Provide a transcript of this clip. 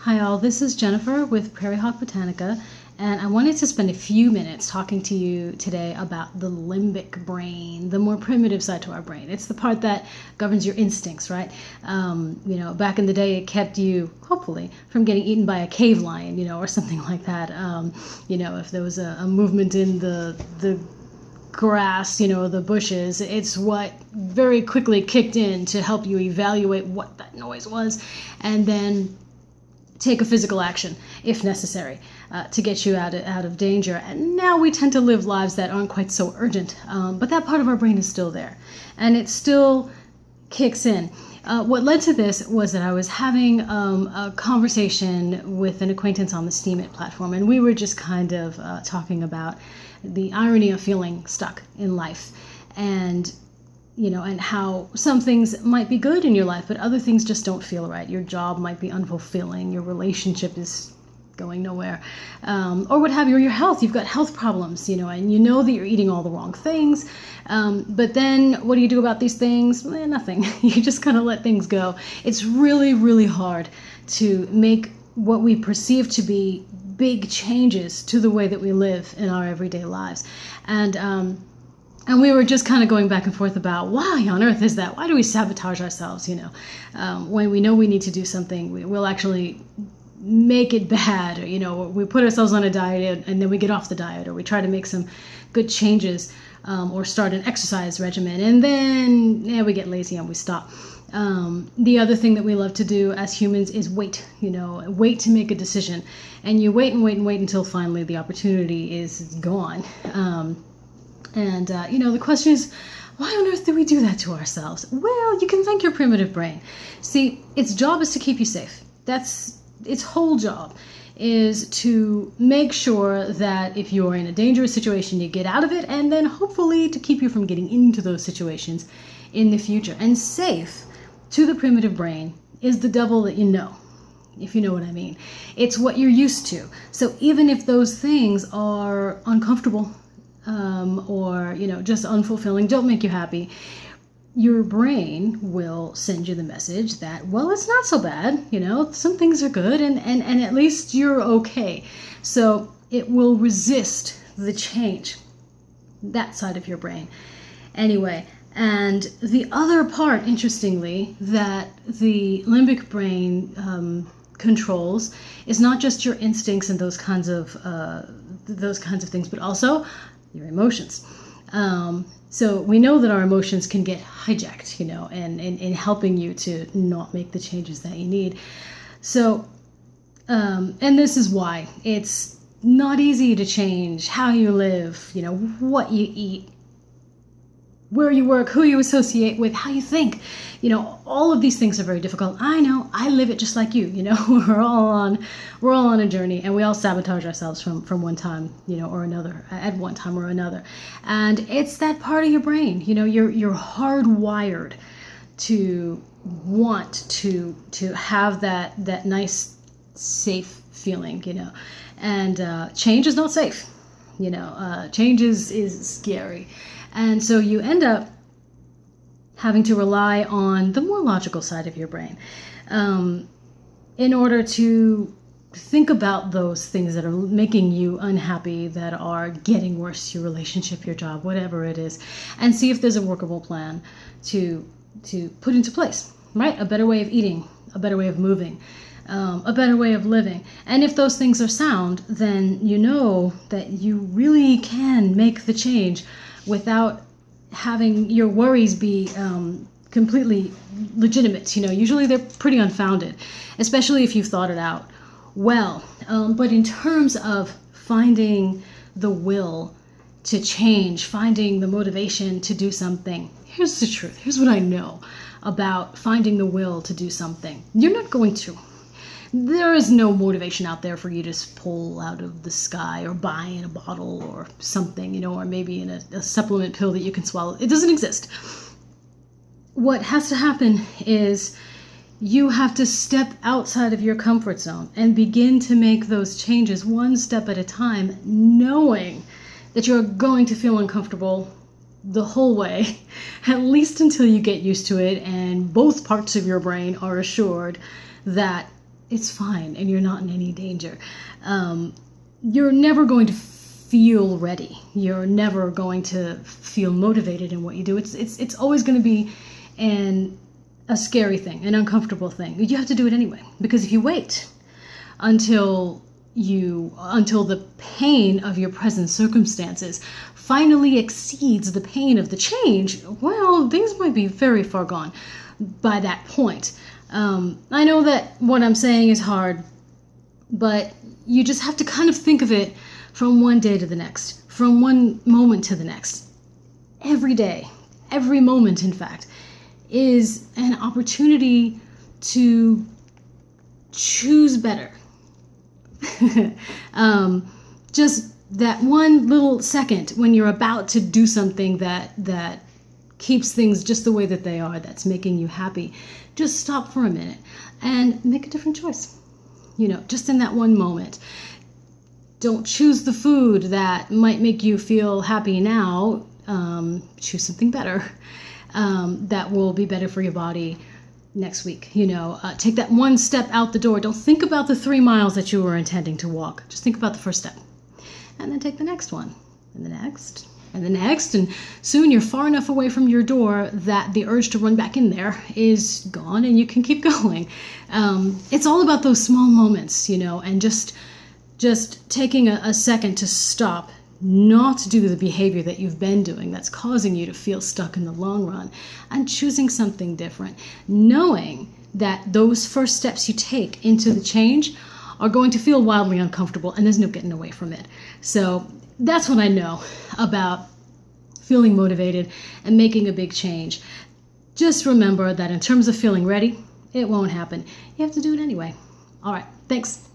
Hi all, this is Jennifer with Prairie Hawk Botanica, and I wanted to spend a few minutes talking to you today about the limbic brain, the more primitive side to our brain. It's the part that governs your instincts, right? Back in the day, it kept you, hopefully, from getting eaten by a cave lion, or something like that. If there was a movement in the grass, the bushes, it's what very quickly kicked in to help you evaluate what that noise was, and then take a physical action if necessary to get you out of danger. And now we tend to live lives that aren't quite so urgent, but that part of our brain is still there, and it still kicks in. What led to this was that I was having a conversation with an acquaintance on the Steemit platform, and we were just kind of talking about the irony of feeling stuck in life, and how some things might be good in your life, but other things just don't feel right. Your job might be unfulfilling, your relationship is going nowhere, or what have you, or your health. You've got health problems, and you know that you're eating all the wrong things, but then what do you do about these things? Nothing. You just kind of let things go. It's really, really hard to make what we perceive to be big changes to the way that we live in our everyday lives. And we were just kind of going back and forth about why on earth is that? Why do we sabotage ourselves? When we know we need to do something, we'll actually make it bad. Or, we put ourselves on a diet and then we get off the diet, or we try to make some good changes, or start an exercise regimen, and then we get lazy and we stop. The other thing that we love to do as humans is wait to make a decision, and you wait and wait and wait until finally the opportunity is gone. The question is, why on earth do we do that to ourselves? Well, you can thank your primitive brain. See, its job is to keep you safe. That's its whole job, is to make sure that if you're in a dangerous situation, you get out of it, and then hopefully to keep you from getting into those situations in the future. And safe, to the primitive brain, is the devil that you know, if you know what I mean. It's what you're used to. So even if those things are uncomfortable, or just unfulfilling, don't make you happy, your brain will send you the message that, well, it's not so bad, some things are good, and at least you're okay. So it will resist the change, that side of your brain. Anyway, and the other part, interestingly, that the limbic brain controls is not just your instincts and those kinds of things, but also your emotions. So we know that our emotions can get hijacked, and in helping you to not make the changes that you need. So, and this is why it's not easy to change how you live, what you eat, where you work, who you associate with, how you think. All of these things are very difficult. I know, I live it just like you. We're all on a journey, and we all sabotage ourselves from one time, or another, at one time or another. And it's that part of your brain, you're hardwired to want to have that nice, safe feeling, and change is not safe. Change is scary. And so you end up having to rely on the more logical side of your brain in order to think about those things that are making you unhappy, that are getting worse, your relationship, your job, whatever it is, and see if there's a workable plan to put into place, right? A better way of eating, a better way of moving, a better way of living. And if those things are sound, then you know that you really can make the change without having your worries be completely legitimate. Usually they're pretty unfounded, especially if you've thought it out well. But in terms of finding the will to change, finding the motivation to do something, here's the truth. Here's what I know about finding the will to do something. You're not going to. There is no motivation out there for you to just pull out of the sky or buy in a bottle or something, or maybe in a supplement pill that you can swallow. It doesn't exist. What has to happen is you have to step outside of your comfort zone and begin to make those changes one step at a time, knowing that you're going to feel uncomfortable the whole way, at least until you get used to it and both parts of your brain are assured that it's fine and you're not in any danger. You're never going to feel ready. You're never going to feel motivated in what you do. It's always going to be a scary thing, an uncomfortable thing. You have to do it anyway, because if you wait until the pain of your present circumstances finally exceeds the pain of the change, well, things might be very far gone by that point. I know that what I'm saying is hard, but you just have to kind of think of it from one day to the next, from one moment to the next. Every day, every moment, in fact, is an opportunity to choose better. Just that one little second when you're about to do something that keeps things just the way that they are, that's making you happy, just stop for a minute and make a different choice. Just in that one moment. Don't choose the food that might make you feel happy now. Choose something better that will be better for your body next week. Take that one step out the door. Don't think about the 3 miles that you were intending to walk. Just think about the first step. And then take the next one, and the next, and the next, and soon you're far enough away from your door that the urge to run back in there is gone and you can keep going. It's all about those small moments, and just taking a second to stop, not to do the behavior that you've been doing that's causing you to feel stuck in the long run, and choosing something different, knowing that those first steps you take into the change are going to feel wildly uncomfortable, and there's no getting away from it. So that's what I know about feeling motivated and making a big change. Just remember that in terms of feeling ready, it won't happen. You have to do it anyway. All right, thanks.